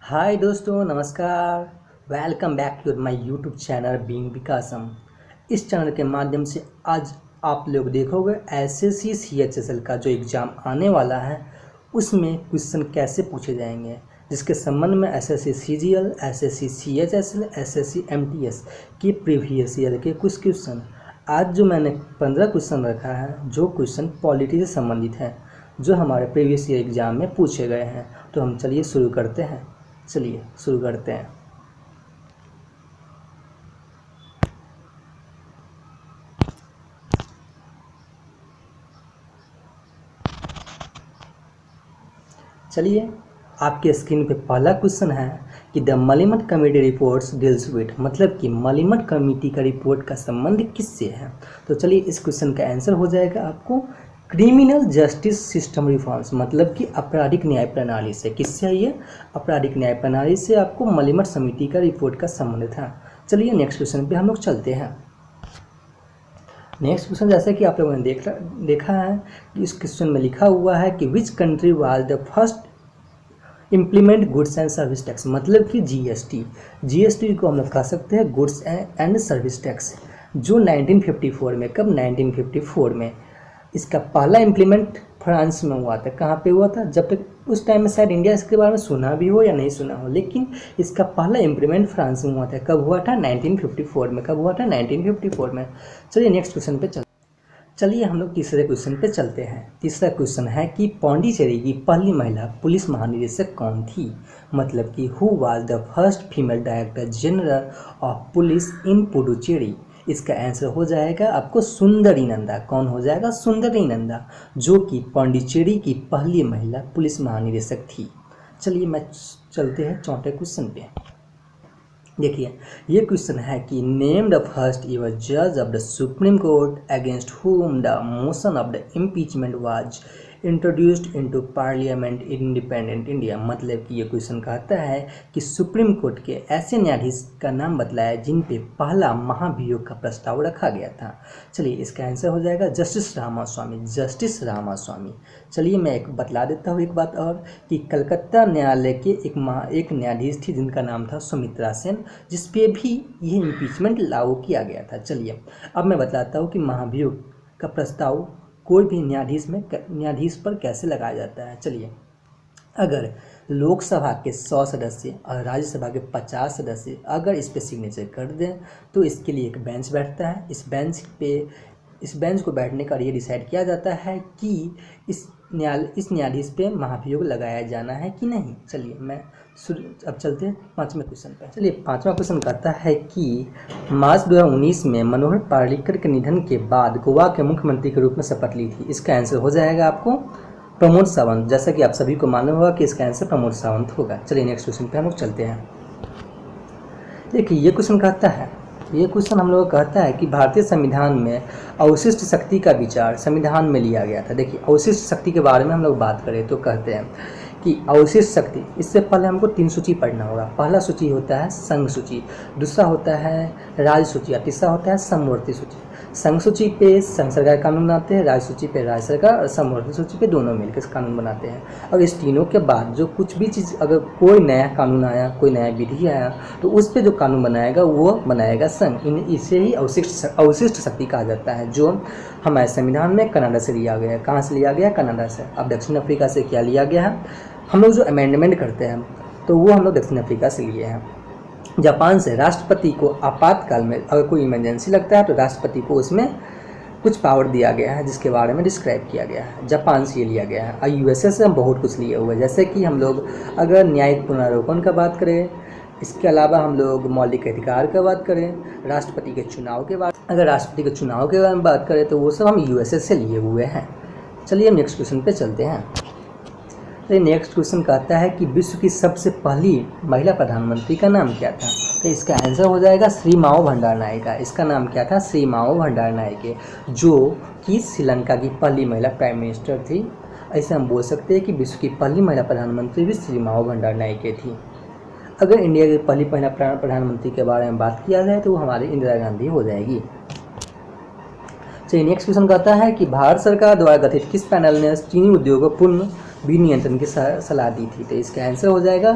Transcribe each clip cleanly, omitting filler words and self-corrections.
हाय दोस्तों, नमस्कार। Welcome back to my YouTube channel being Vikasam. इस चैनल के माध्यम से आज आप लोग देखोगे एसएससी सीएचएसएल का जो एग्ज़ाम आने वाला है उसमें क्वेश्चन कैसे पूछे जाएंगे, जिसके संबंध में SSC CGL, SSC CHSL, SSC MTS की प्रीवियस ईयर के कुछ क्वेश्चन। आज जो मैंने 15 क्वेश्चन रखा है जो क्वेश्चन पॉलिटी से संबंधित है, जो हमारे प्रीवियस ईयर एग्ज़ाम में पूछे गए हैं। तो हम चलिए शुरू करते हैं। चलिए, आपके स्क्रीन पे पहला क्वेश्चन है कि the Malimath committee reports deals with, मतलब कि मलिमत कमेटी का रिपोर्ट का संबंध किससे है। तो चलिए, इस क्वेश्चन का आंसर हो जाएगा आपको क्रिमिनल जस्टिस सिस्टम रिफॉर्म्स, मतलब कि आपराधिक न्याय प्रणाली से। किससे है ये? आपराधिक न्याय प्रणाली से आपको मलिमत समिति का रिपोर्ट का संबंध था। चलिए नेक्स्ट क्वेश्चन पे हम लोग चलते हैं। नेक्स्ट क्वेश्चन, जैसे कि आप लोगों ने देखा है कि इस क्वेश्चन में लिखा हुआ है कि which country was the first implement goods and service tax, मतलब कि जीएसटी को हम लोग कह सकते हैं गुड्स एंड सर्विस टैक्स, जो 1954 में, कब 1954 में इसका पहला इम्प्लीमेंट फ्रांस में हुआ था। कहाँ पे हुआ था? जब तक उस टाइम में शायद इंडिया इसके बारे में सुना भी हो या नहीं सुना हो, लेकिन इसका पहला इम्प्लीमेंट फ्रांस में हुआ था। कब हुआ था? 1954 में। कब हुआ था? 1954 में। चलिए नेक्स्ट क्वेश्चन पे चलिए हम लोग तीसरे क्वेश्चन पे चलते हैं। तीसरा क्वेश्चन है कि पौंडीचेरी की पहली महिला पुलिस महानिदेशक कौन थी, मतलब कि who was the first female director general of police in Puducherry. इसका आंसर हो जाएगा आपको सुंदरी नंदा। कौन हो जाएगा? सुंदरी नंदा, जो कि पौंडीचेरी की पहली महिला पुलिस महानिदेशक थी। चलिए मैं चलते हैं चौथे क्वेश्चन पे। देखिए, ये क्वेश्चन है कि नेम द फर्स्ट एवर जज of the supreme court against whom the motion of the impeachment was introduced into parliament independent India, मतलब कि ये क्वेश्चन कहता है कि सुप्रीम कोर्ट के ऐसे न्यायाधीश का नाम बतलाया जिन पे पहला महाभियोग का प्रस्ताव रखा गया था। चलिए इसका आंसर हो जाएगा जस्टिस रामास्वामी, जस्टिस रामास्वामी। चलिए मैं एक बतला देता हूँ एक बात और, कि कलकत्ता न्यायालय के एक न्यायाधीश थी जिनका नाम था सुमित्रा सेन, जिस पे भी ये इम्पीचमेंट लागू किया गया था। चलिए अब मैं बतलाता हूँ कि महाभियोग का प्रस्ताव कोई भी न्यायाधीश पर कैसे लगाया जाता है। चलिए, अगर लोकसभा के 100 सदस्य और राज्यसभा के 50 सदस्य अगर इस पे सिग्नेचर कर दें तो इसके लिए एक बेंच बैठता है। इस बेंच को बैठने का ये डिसाइड किया जाता है कि इस न्यायाधीश पे महाभियोग लगाया जाना है कि नहीं। चलिए अब चलते हैं पाँचवें क्वेश्चन पर। चलिए पाँचवा क्वेश्चन कहता है कि मार्च 2019 में मनोहर पर्रिकर के निधन के बाद गोवा के मुख्यमंत्री के रूप में शपथ ली थी। इसका आंसर हो जाएगा आपको प्रमोद सावंत, जैसा कि आप सभी को मालूम होगा कि इसका आंसर प्रमोद सावंत होगा। चलिए नेक्स्ट क्वेश्चन पे हम लोग चलते हैं। देखिए ये क्वेश्चन हम लोग कहता है कि भारतीय संविधान में अवशिष्ट शक्ति का विचार संविधान में लिया गया था। देखिए अवशिष्ट शक्ति के बारे में हम लोग बात करें तो कहते हैं कि अवशिष्ट शक्ति, इससे पहले हमको 3 सूची पढ़ना होगा। पहला सूची होता है संघ सूची, दूसरा होता है राज्य सूची और तीसरा होता है समवर्ती सूची। संघ सूची पे संघ सरकार कानून बनाते हैं, राज्य सूची पे राज्य सरकार और समवर्ती सूची पे दोनों मिलकर कानून बनाते हैं। और इस तीनों के बाद जो कुछ भी चीज़, अगर कोई नया कानून आया, कोई नया विधि आया, तो उस पर जो कानून बनाएगा वो बनाएगा संघ। इसे ही अवशिष्ट शक्ति कहा जाता है, जो हमारे संविधान में कनाडा से लिया गया है। कहाँ से लिया गया? कनाडा से। अब दक्षिण अफ्रीका से क्या लिया गया है? हम लोग जो अमेंडमेंट करते हैं तो वो हम लोग दक्षिण अफ्रीका से लिए हैं। जापान से राष्ट्रपति को आपातकाल में अगर कोई इमरजेंसी लगता है तो राष्ट्रपति को उसमें कुछ पावर दिया गया है, जिसके बारे में डिस्क्राइब किया गया है। जापान से ये लिया गया है। और यूएसए से हम बहुत कुछ लिए हुए हैं, जैसे कि हम लोग अगर न्यायिक पुनरावलोकन का बात करें, इसके अलावा हम लोग मौलिक अधिकार का बात करें, राष्ट्रपति के चुनाव के बारे में बात करें तो वो सब हम यूएसए से लिए हुए हैं। चलिए हम नेक्स्ट क्वेश्चन पे चलते हैं। तो नेक्स्ट क्वेश्चन कहता है कि विश्व की सबसे पहली महिला प्रधानमंत्री का नाम क्या था। तो इसका आंसर हो जाएगा श्री माओ भंडारनायके। इसका नाम क्या था? श्री माओ भंडारनायके, जो कि श्रीलंका की पहली महिला प्राइम मिनिस्टर थी। ऐसे हम बोल सकते हैं कि विश्व की पहली महिला प्रधानमंत्री भी श्री माओ भंडारनायके थी। अगर इंडिया की पहली महिला प्रधानमंत्री के बारे में बात किया जाए तो वो हमारी इंदिरा गांधी हो जाएगी। चलिए नेक्स्ट क्वेश्चन कहता है कि भारत सरकार द्वारा गठित किस पैनल ने चीनी उद्योग को पूर्ण विनियंत्रण की सलाह दी थी। तो इसका आंसर हो जाएगा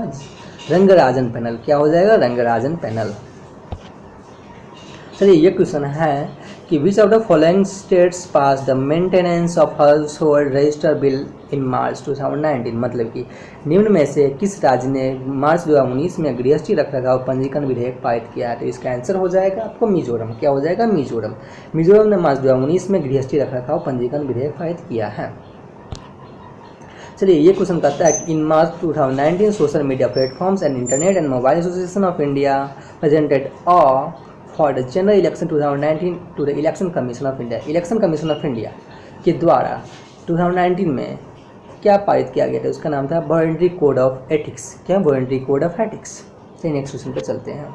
रंगराजन पैनल, क्या हो जाएगा? रंगराजन पैनल। चलिए ये क्वेश्चन है कि which of the following states pass the maintenance of household register bill in March 2019, मतलब कि निम्न में से किस राज्य ने मार्च 2019 में गृहस्थी रखरखाव पंजीकरण विधेयक पारित किया है? तो इसका आंसर हो जाएगा आपको मिजोरम। क्या हो जाएगा? मिजोरम। मिजोरम ने मार्च 2019 में गृहस्थी रखरखाव पंजीकरण विधेयक पारित किया है। चलिए ये क्वेश्चन कहता है कि in March 2019 social media platforms and internet and mobile association of India presented for the general election 2019 to the election commission of India. Election commission of India के द्वारा 2019 में क्या पारित किया गया था? उसका नाम था वॉलंटरी कोड ऑफ एथिक्स। क्या? Voluntary code of ethics. चलिए नेक्स्ट क्वेश्चन पे चलते हैं।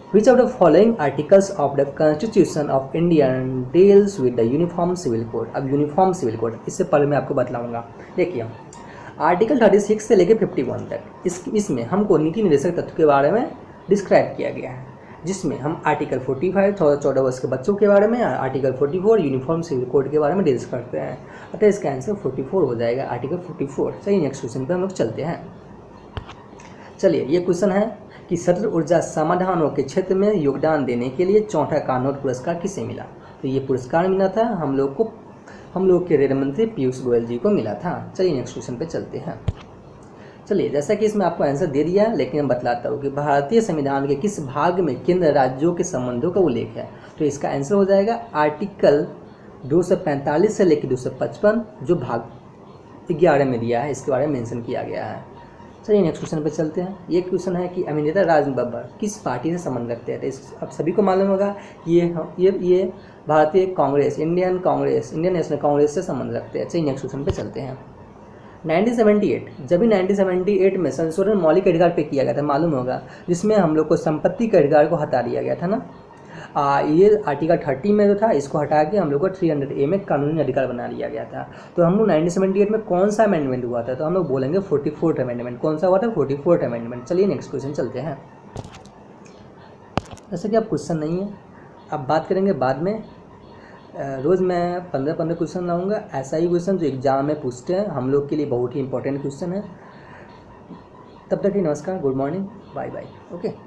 Which of the following articles of the Constitution of India deals with the Uniform Civil Code? अब यूनिफॉर्म सिविल कोड, इससे पहले मैं आपको बतलाऊंगा। देखिए आर्टिकल 36 से लेकर 51 तक इसमें हमको नीति निर्देशक तत्व के बारे में डिस्क्राइब किया गया है, जिसमें हम आर्टिकल 45 14 वर्ष के बच्चों के बारे में, आर्टिकल 44 यूनिफॉर्म सिविल कोड के बारे में डिस्कस करते हैं। अतः इसका आंसर 44 हो जाएगा, आर्टिकल 44। चलिए नेक्स्ट क्वेश्चन पे हम लोग चलते हैं। चलिए ये क्वेश्चन है कि सौर ऊर्जा समाधानों के क्षेत्र में योगदान देने के लिए चौथा कार्नोट पुरस्कार किसे मिला? तो ये पुरस्कार मिला था हम लोग के रेल मंत्री पीयूष गोयल जी को मिला था। चलिए नेक्स्ट क्वेश्चन पे चलते हैं। चलिए जैसा कि इसमें आपको आंसर दे दिया, लेकिन मैं बतलाता हूँ कि भारतीय संविधान के किस भाग में केंद्र राज्यों के संबंधों का उल्लेख है? तो इसका आंसर हो जाएगा आर्टिकल 245 से लेकर 255, जो भाग 11 में दिया है, इसके बारे में मेंशन किया गया है। चलिए नेक्स्ट क्वेश्चन पे चलते हैं। ये क्वेश्चन है कि अभिनेता राज बब्बर किस पार्टी से संबंध रखते हैं? तो अब सभी को मालूम होगा ये भारतीय कांग्रेस, इंडियन नेशनल कांग्रेस से संबंध रखते हैं। चलिए नेक्स्ट क्वेश्चन पे चलते हैं। 1978 जब भी 1978 में संशोधन मौलिक अधिकार पे किया गया था, मालूम होगा, जिसमें हम लोग को संपत्ति के अधिकार को हटा दिया गया था ना। ये आर्टिकल 30 में जो था, इसको हटा के हम लोग को 300A में कानूनी अधिकार बना दिया गया था। तो हम लोग 1978 में कौन सा अमेंडमेंट हुआ था? तो हम लोग बोलेंगे 44th अमेंडमेंट। कौन सा हुआ था? 44th amendment. चलिए नेक्स्ट क्वेश्चन चलते हैं। जैसे कि अब क्वेश्चन नहीं है, अब बात करेंगे बाद में। रोज़ मैं 15 क्वेश्चन लाऊंगा, ऐसा ही क्वेश्चन जो एग्जाम में पूछते हैं, हम लोग के लिए बहुत ही इंपॉर्टेंट क्वेश्चन है। तब तक ही नमस्कार, good morning, bye bye, okay.